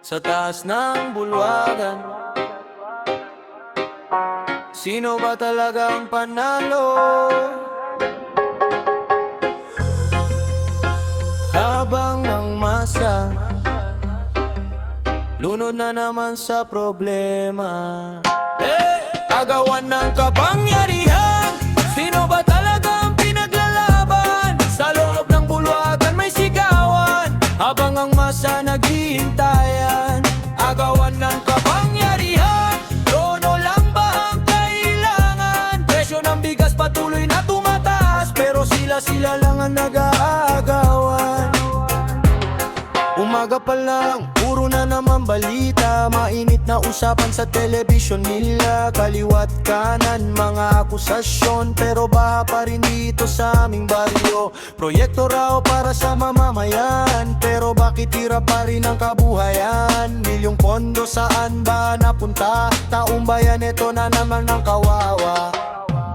Sa taas ng bulwagan, sino ba talaga ang panalo? Habang ang masa lunod na naman sa problema, agawan ng kapangyarihan, sino ba talaga ang pinaglalaban? Sa loob ng bulwagan may sigawan, habang ang masa naghihintayan. Agawan ng kapangyarihan, trono lang ba ang kailangan? Presyo ng bigas patuloy na tumataas, pero sila lang ang nag-aagawan. Umaga pa lang, puro na naman balita, mainit na usapan sa telebisyon nila. Kaliwat kanan, mga akusasyon, pero baha pa rin dito sa aming baryo. Proyekto raw para sa mamamayan, pero bakit hirap pa rin ang kabuhayan? Milyong pondo saan ba napunta? Taong bayan, ito na naman ang kawawa.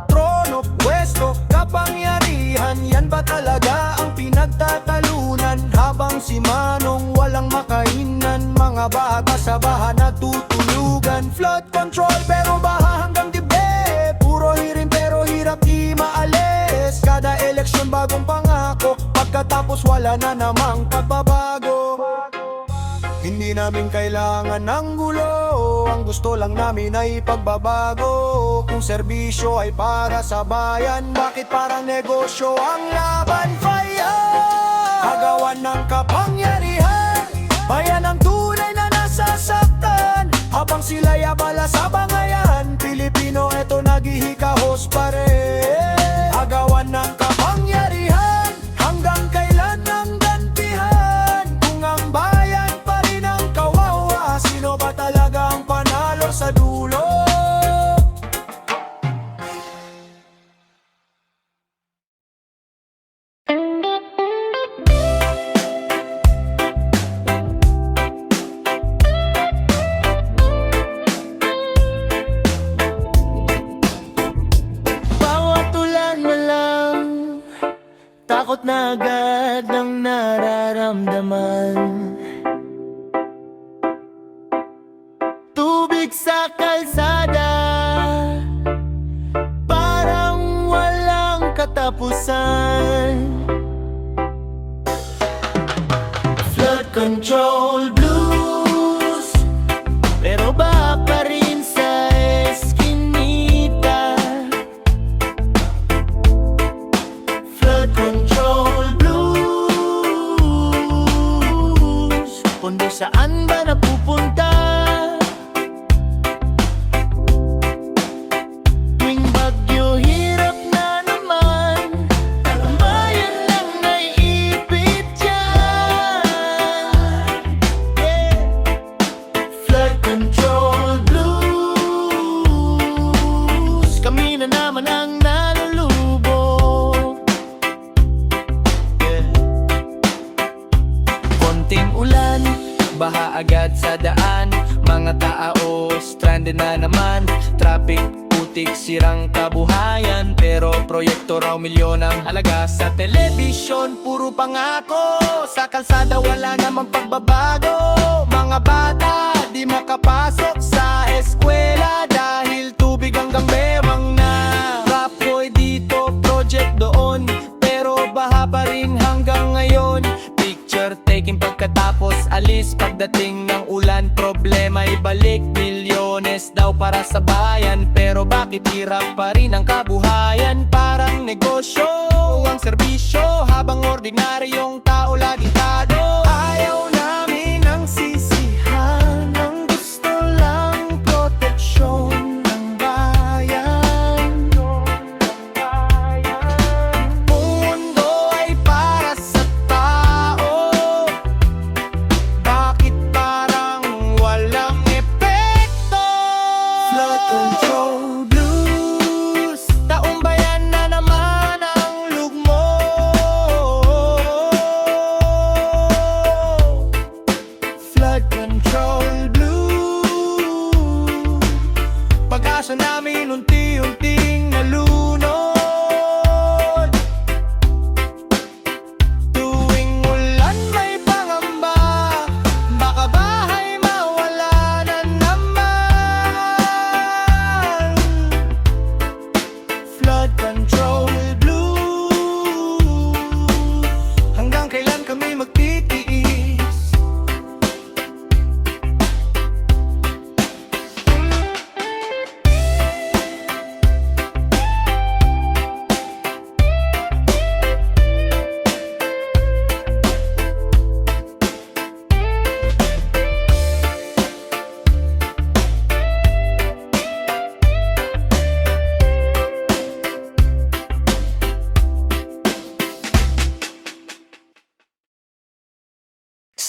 Trono, pwesto, kapangyarihan, yan ba talaga ang pinagtatalunan? Habang si Manong walang makainan, mga bata sa baha natutulugan. Flood control pero baha hanggang dibdib, puro hirin pero hirap di maalis. Kada eleksyon bagong pangako, pagkatapos wala na namang pagbabago. Hindi namin kailangan ng gulo, ang gusto lang namin ay pagbabago. Kung serbisyo ay para sa bayan, bakit parang negosyo ang laban? Fire! Agawan ng kapangyarihan, bayan ang tunay na nasasaktan. Habang sila'y abala sa bangayan, Pilipino eto naghihikahos pa rin. Agawan ng kapangyarihan, hanggang kailan ang gantihan? Kung ang bayan pa rin ang kawawa, sino ba talaga ang panalo sa dulo? Takot na agad ng nararamdaman, tubig sa kalsada, parang walang katapusan. Flood control blues, pero ba pa rin sa eskinita? Flood control blues, pondo saan ba napupunta? Tuwing bagyo, hirap na naman, ang bayan lang naiipit dyan. Flood control blues, kami na naman ang nalulubog. Konting ulan, baha agad sa daan, mga tao stranded na naman. Traffic, putik, sirang kabuhayan, pero proyekto raw milyon ang halaga. Sa telebisyon, puro pangako, sa kalsada wala namang pagbabago. Mga bata, di makapasok sa eskwela dahil tubig hanggang bewang na. Rap boy dito, project doon, pero baha pa rin hanggang ngayon. Picture taking pagkatapos alis, pagdating ng ulan problema ibalik. Milyones daw para sa bayan, pero bakit hirap pa rin ang kabuhayan? Parang negosyo ang serbisyo, habang ordinaryong tao laging tado. Ayaw namin ang sisihan, ang gusto lang proteksyon ng bayan. Kung mundo ay para sa tao, bakit parang walang epekto? Flood control blues, taong bayan na naman ang lugmok.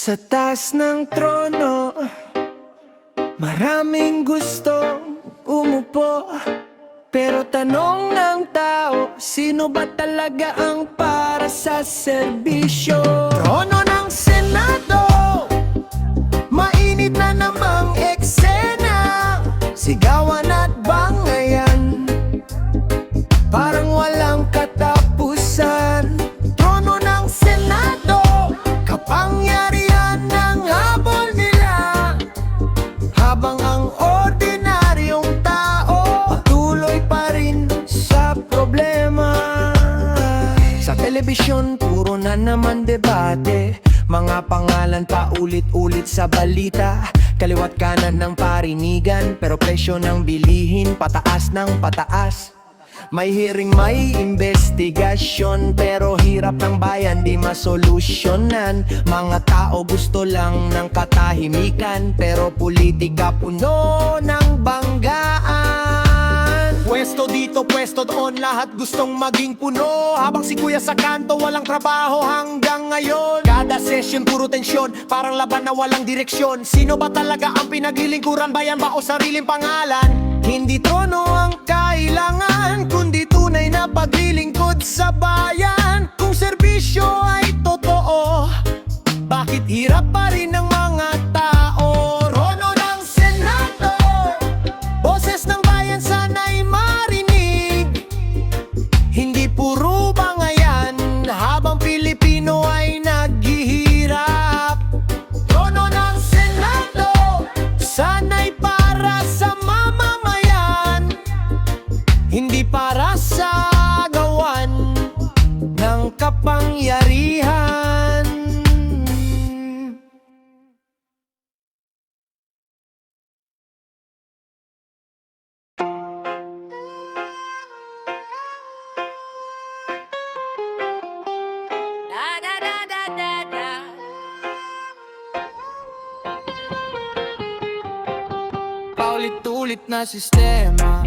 Sa taas ng trono, maraming gusto umupo. Pero tanong ng tao, sino ba talaga ang para sa serbisyo? Trono ng Senado, mainit na namang eksena. Sigawan at bangayan, parang walang katapusan. Trono ng Senado, kapangyarihan ng habol nila. Habang ang ordinaryong tao patuloy pa rin sa problema. Sa telebisyon, puro na naman debate. Mga pangalan pa ulit-ulit sa balita. Kaliwat kanan ng parinigan, pero presyo ng bilihin pataas ng pataas. May hearing, may investigasyon, pero hirap ng bayan di masolusyonan. Mga tao gusto lang ng katahimikan, pero politika puno ng banggaan. Pwesto dito, pwesto doon, lahat gustong maging puno. Habang si kuya sa kanto, walang trabaho hanggang ngayon. Kada session, puro tensyon, parang laban na walang direksyon. Sino ba talaga ang pinaglilingkuran, bayan ba o sariling pangalan? Hindi trono ang kailangan, kundi tunay na paglilingkod sa bayan. Kung serbisyo ay totoo, bakit hirap pa rin ang mga tao? Trono ng Senado, boses ng bayan sana'y marinig. Hindi puro bangayan, habang Pilipino ay naghihirap. Trono ng Senado, sana'y para sa mamamayan, hindi para sa gawan ng kapangyarihan. Da da da da da da. Paulit-ulit na sistema,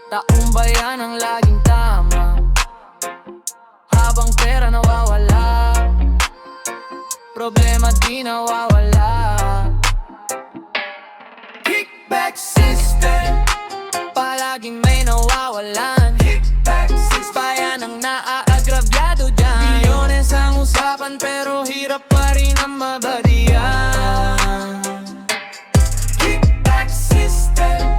taong bayan ang laging tama. Habang pera nawawala, problema di nawawala. Kickback system, palaging may nawawalan. Kickback system, bayan ang naaagrabyado dyan. Milyones ang usapan pero hirap pa rin ang mabadiyan. Kickback system,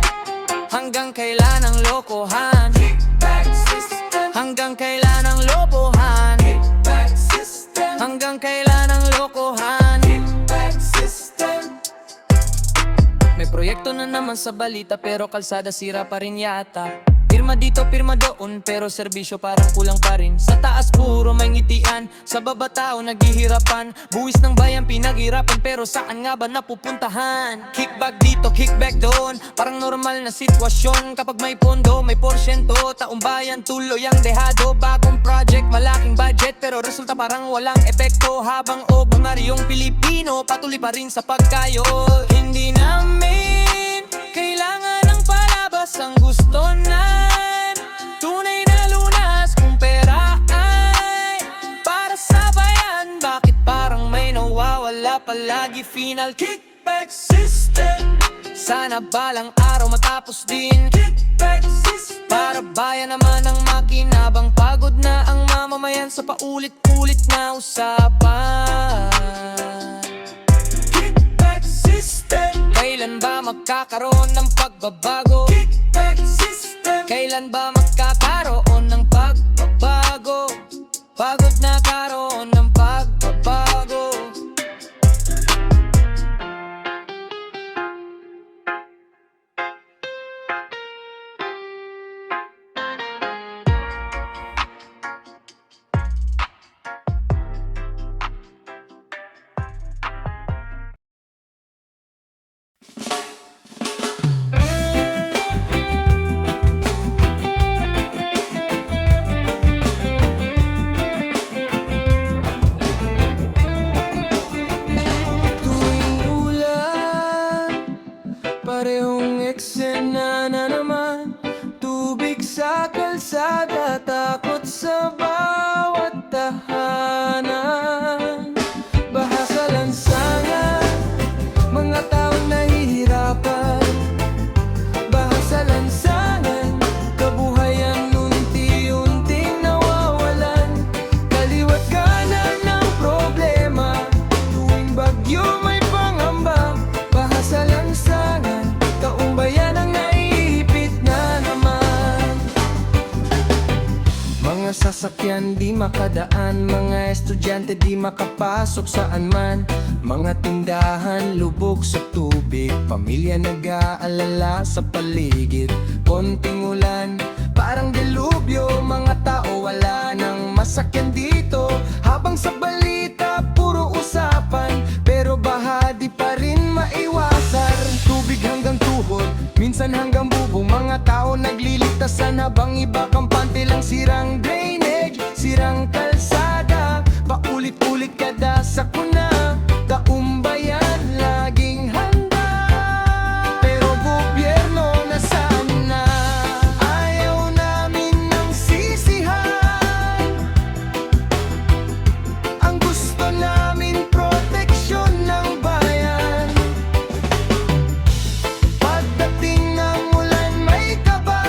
hanggang kailan ang lokohan? Kickback system, hanggang kailan ang lokohan? Kickback system, hanggang kailan ang lokohan? Kickback system. May proyekto na naman sa balita pero kalsada sira pa rin yata. Pirma dito, pirma doon, pero serbisyo parang kulang pa rin. Sa taas puro may ngitian, sa baba tao naghihirapan. Buwis ng bayan pinaghirapan, pero saan nga ba napupuntahan? Kickback dito, kickback doon, parang normal na sitwasyon. Kapag may pondo, may porsyento, taong bayan tuloy ang dehado. Bagong project, malaking budget, pero resulta parang walang epekto. Habang ordinaryong Pilipino, patuloy pa rin sa pagkayod. Hindi namin kailangan ng palabas ang gusto na tunay na lunas kung pera ay para sa bayan. Bakit parang may nawawala palagi? Final kickback system, sana balang araw matapos din. Kickback system, para bayan naman ang makinabang. Pagod na ang mamamayan sa paulit-ulit na usapan. Kickback system, kailan ba magkakaroon ng pagbabago? Kickback system, kailan ba magkakaroon ng pagbabago? Pagod na karoon ng pagbabago. sasakyan di makadaan, mga estudyante di makapasok saan man, mga tindahan lubog sa tubig, pamilya nag-aalala sa paligid. Konting ulan, parang delubyo, mga tao wala nang masakyan dito, habang sa balita puro usapan, pero baha di pa rin maiwasan. Tubig hanggang tuhod, minsan hanggang bubong, mga tao nagliligtasan, habang iba kampante lang. Sirang drainage, sirang kalsada, paulit-ulit kada sakuna, taumbayan laging handa, pero gobyerno nasaan na? Ayaw namin ng sisihan, ang gusto namin proteksyon ng bayan. Pagdating ng ulan may kaba,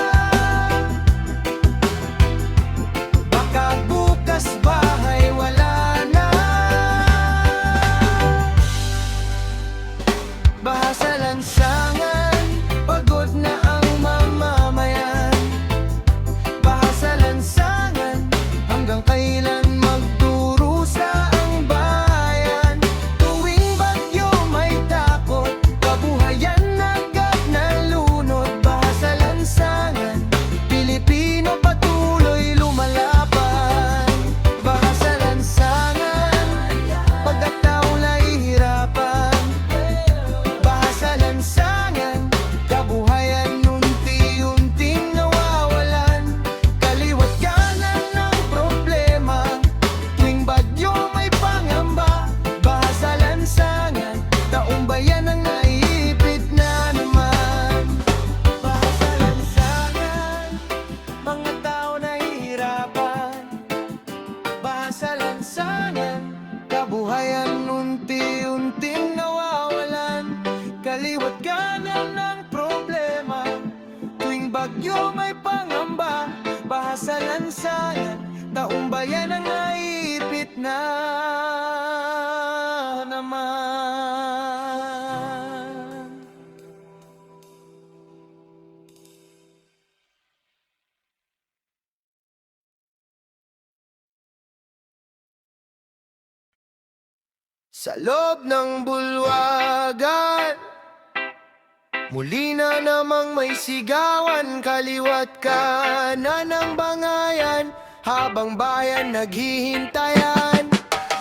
baka bukas bahay wala na. Baha sa lansangan, pagod na ang mamamayan. Baha sa lansangan, hanggang kailan magdurusa ang bayan? Tuwing bagyo may takot, kabuhayan agad nalunod. Baha sa lansangan, Pilipino patuloy lumalaban. Baha sa lansangan, pagkatao nahihirapan. Baha sa lansangan, kabuhayan unti-unting nawawalan. Kaliwat kanan ng problema, tuwing bagyo may pangamba. Baha sa lansangan, taong bayan ang naiipit na naman. Baha sa lansangan, mga tao nahihirapan. Baha sa lansangan, kabuhayan unti-unting nawawalan. Kaliwat kanan ng problema, tuwing bagyo may pangamba. Baha sa lansangan, taong bayan ang naiipit na naman. Sa loob ng bulwagan, muli na namang may sigawan, kaliwat kanan ng bangayan, habang bayan naghihintayan.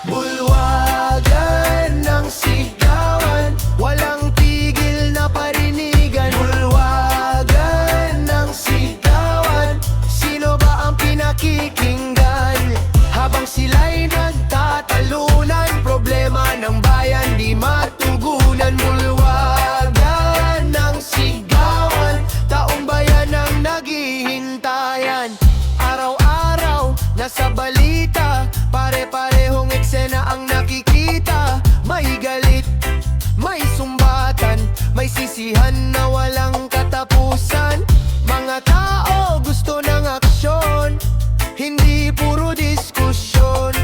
Bulwagan ng sigawan, walang tigil na parinigan. Bulwagan ng sigawan, sino ba ang pinakikinggan? Habang sila'y nagtatalunan, problema ng bayan di matugunan. Bulwagan ng sigawan, taong bayan ang naghihintayan. Araw-araw, nasa balita, pare-parehong eksena ang nakikita. May galit, may sumbatan, may sisihan na walang katapusan. Mga tao gusto ng aksyon, hindi puro diskusyon.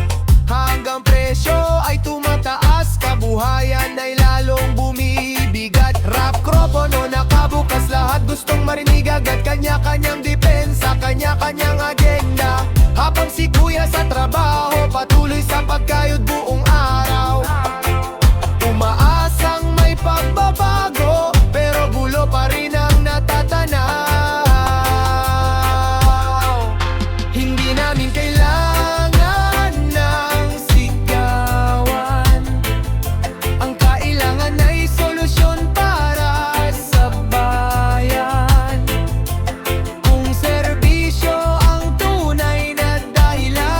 Hanggang presyo ay tumataas, kabuhayan ay lalong bumibigat. Rap, kropono, nakabukas, lahat gustong marinig agad. Kanya-kanyang depensa, kanya-kanyang agenda. Habang si kuya sa trabaho, patuloy sa pagkayod buong araw. Umaasang may pagbabago, pero gulo pa rin ang natatanaw. Hindi namin kailangan ng sigawan, ang kailangan ay solusyon para sa bayan. Kung serbisyo ang tunay na dahilan,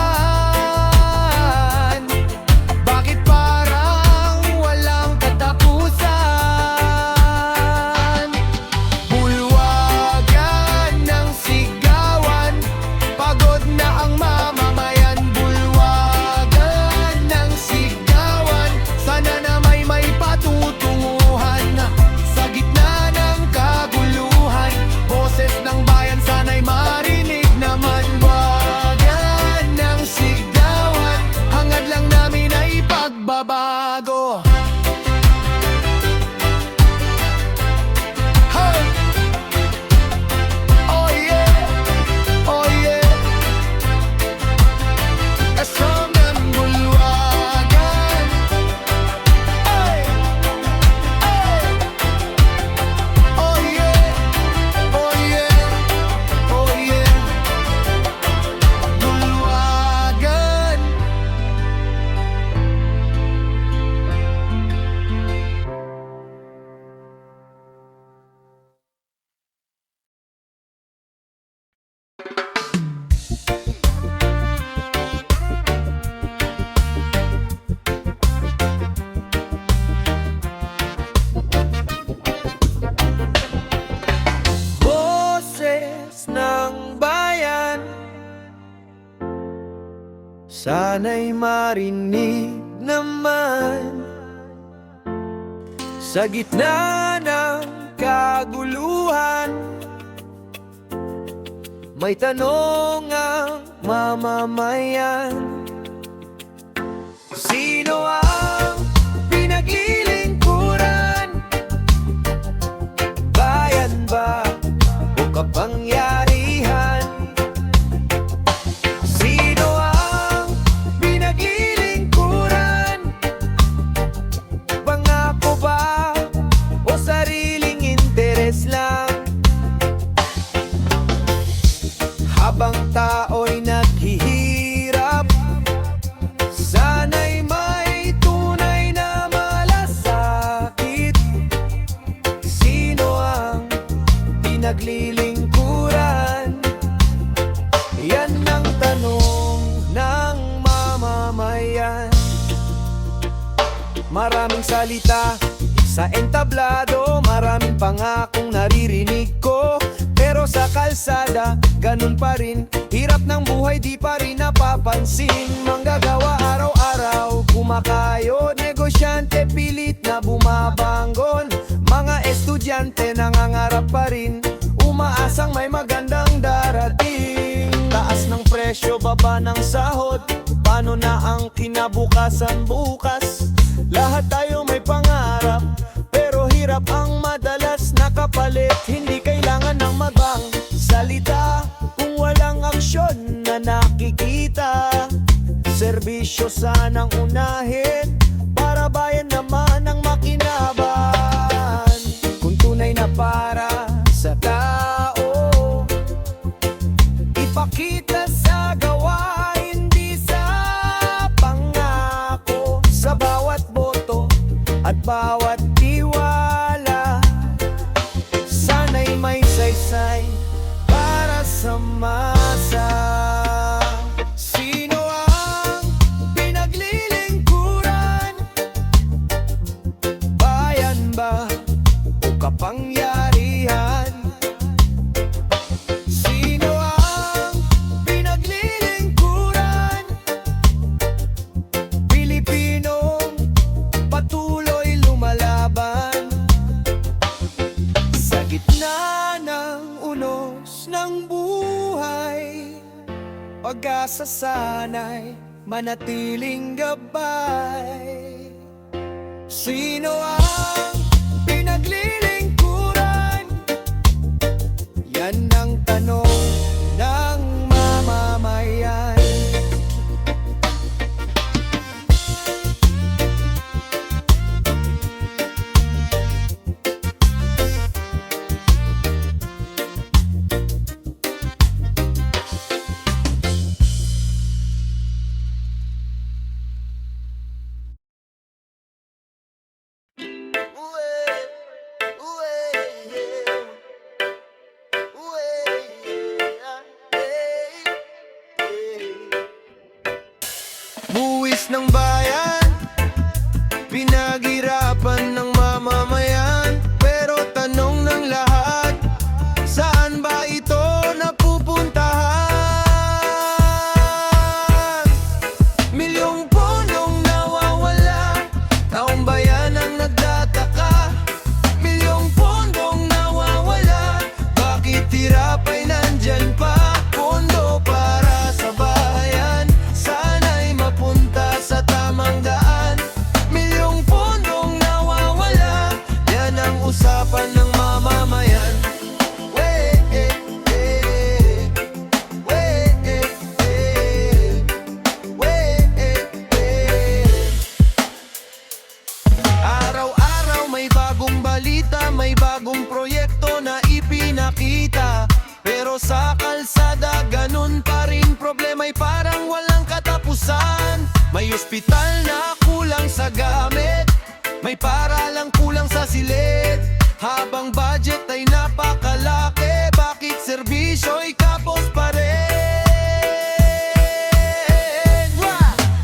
Sana'y marinig naman. Sa gitna ng kaguluhan, may tanong ang mamamayan: sino ang pinaglilingkuran? Bayan ba o kapangyarihan? Sino ang pinaglilingkuran? Pangako ba o sariling interes lang? Habang tao'y naghihirap, sana'y may tunay na malasakit. Sino ang pinaglilingkuran? Yan ang tanong ng mamamayan. Maraming salita sa entablado, maraming pangakong naririnig ko, pero sa kalsada, ganun pa rin. Hirap ng buhay, di pa rin napapansin. Manggagawa araw-araw, kumakayod. Negosyante, pilit na bumabanggon. Mga estudyante, nangangarap pa rin, umaasang may magandang darating. Taas ng presyo, baba ng sahod, paano na ang kinabukasan bukas? Lahat tayo may pangarap, pero hirap ang madalas nakapalit. Hindi kailangan ng magbang salita kung walang aksyon na nakikita. Serbisyo sanang unahin, para bayan naman ang makinaban. Kung tunay na para sa tao, ipakita sa gawa, hindi sa pangako. Sa bawat boto at bawat tiwala, sana'y may saysay para sa masa. Sino ang pinaglilingkuran? Bayan ba o kapangyarihan? Sino ang pinaglilingkuran? Pilipinong patuloy lumalaban. Sa gitna ng unos ng buhay, pag-asa sana'y manatiling gabay. Sino ang pinaglilingkuran? Yan ang tanong ng mamamayan. Buwis ng bayan, pinaghirapan ng mamamayan. Pero tanong ng lahat, saan ba ito napupuntahan? Milyong punong nawawala, taong bayan ang nagtataka. Milyong punong nawawala, bakit hirap ay nandyan pa? Pondo para sa bayan, sana'y mapunta sa tamang daan. Milyong punong nawawala, yan ang usapan ng mamamayan. Araw-araw may bagong balita, may bagong proyekto na ipinakita. Pero sa kalsada, ganun pa rin, problema'y parang walang katapusan. May ospital na kulang sa gamit, may paralang kulang sa silid. Habang budget ay napakalaki, bakit serbisyo'y kapos pa rin?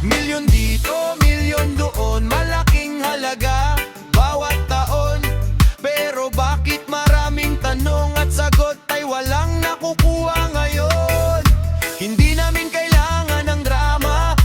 Milyon dito, milyon doon, malaking halaga bawat taon. Pero bakit maraming tanong at sagot ay walang nakukuha ngayon? Hindi namin kailangan ng drama,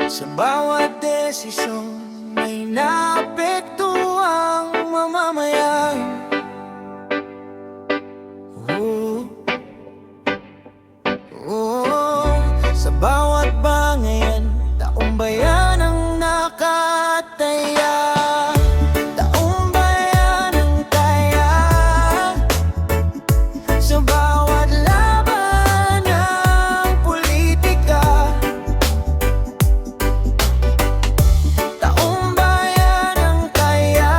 Sa bawat desisyon may naapektuhang mamamayan. Sa bawat bangayan, taong bayan ang nakataya. Taong bayan ang taya. Sa bawat laban ng politika, taong bayan ang kaya.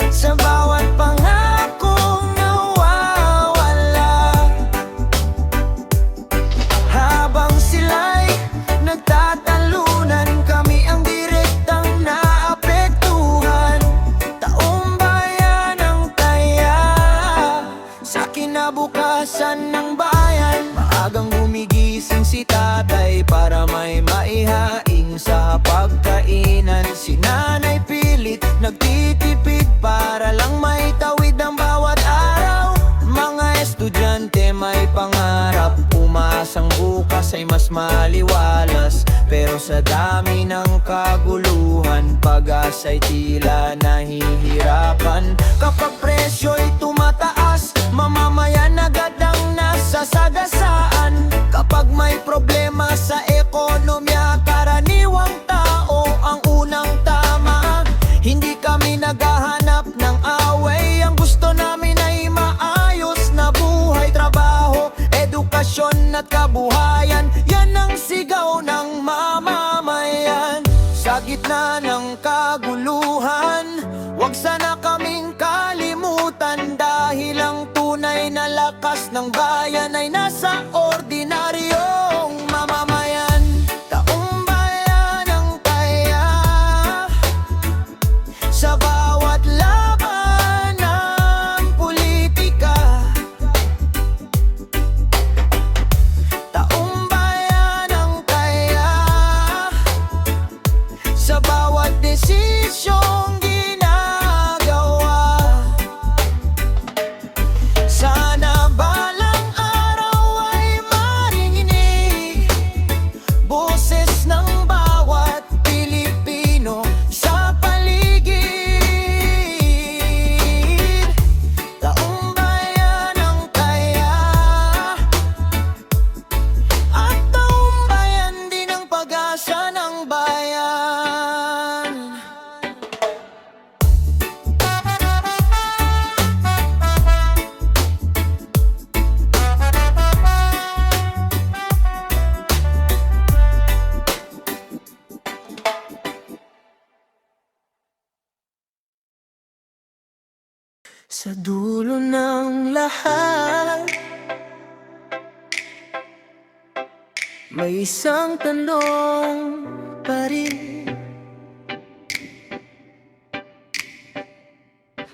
Sa bawat pangakong nawawala, habang sila'y nagtatalunan, kami ang direktang naapektuhan. Taong bayan ang taya sa kinabukasan ng bayan. Maagang gumigising si tatay para may maihaing sa pagkainan. Si nanay pilit nagtitipid para lang may tawid ang bawat araw. Mga estudyante may pangarap, umaasang bukas ay mas maliwalas. Pero sa dami ng kaguluhan, pag-asa'y tila nahihirapan. Kapag presyo'y tumataas, mamamayan agad ang nasasagasaan. Kapag may problema sa ekonomiya, karaniwang tao ang unang tama. Hindi kami naghahanap ng away, ang gusto namin ay maayos na buhay, trabaho, edukasyon at kabuhayan. Yan ang sigaw ng mamamayan. Sa gitna ng kaguluhan, wag sana kaming kalimutan, dahil ang tunay na lakas ng bayan ay nasa ordinaryong mamamayan. Taong bayan ang taya sa bawat laban ng politika. Taong bayan ang taya sa bawat desisyong ginagawa. Sana balang araw ay marinig boses ng bawat Pilipino sa paligid. Taong bayan ang taya, at taong bayan din ang pag-asa ng bayan. Sa dulo ng lahat, may isang tanong pa rin.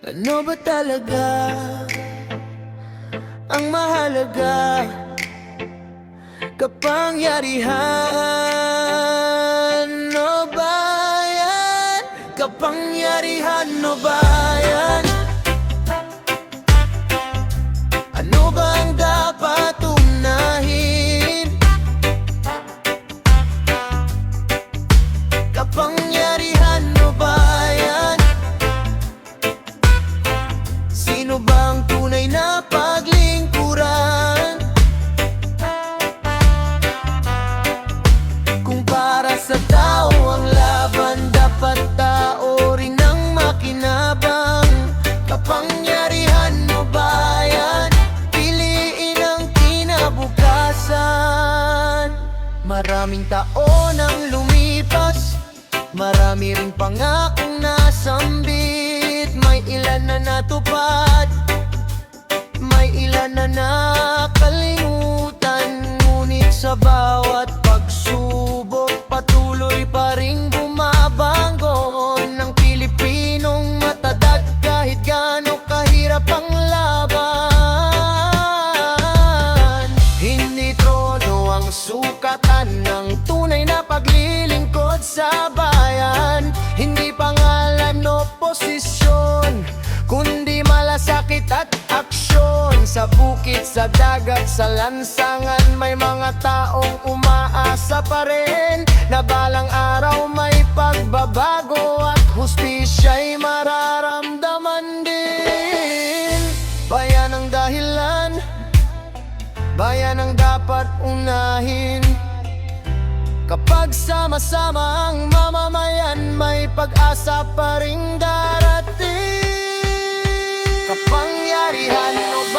Ano ba talaga ang mahalaga? Kapangyarihan o bayan? Kapangyarihan o bayan? Ano ba ang dapat unahin? Kapangyarihan o bayan? Sino ba ang tunay na paglingkuran? Kung para sa tao ang laban, dapat tao rin ang makinabang. Kapangyarihan o bayan? Piliin ang kinabukasan. Maraming taon ang lumipas, marami ring pangakong nasambit. May ilan na natupad, may ilan na nakalimutan. Ngunit sa bawat pagsubok, patuloy pa ring bumabangon ng Pilipinong matadag. Kahit gaano kahirap ang laban, hindi trono ang sukatan ng tunay na paglilingkod sa bayan. Hindi pangalan o posisyon, kundi malasakit at aksyon. Sa bukid, sa dagat, sa lansangan, may mga taong umaasa pag-asa pa rin na balang araw may pagbabago at hustisya'y mararamdaman din. Bayan ang dahilan, bayan ang dapat unahin. Kapag sama-sama ang mamamayan, may pag-asa pa ring darating. Kapangyarihan o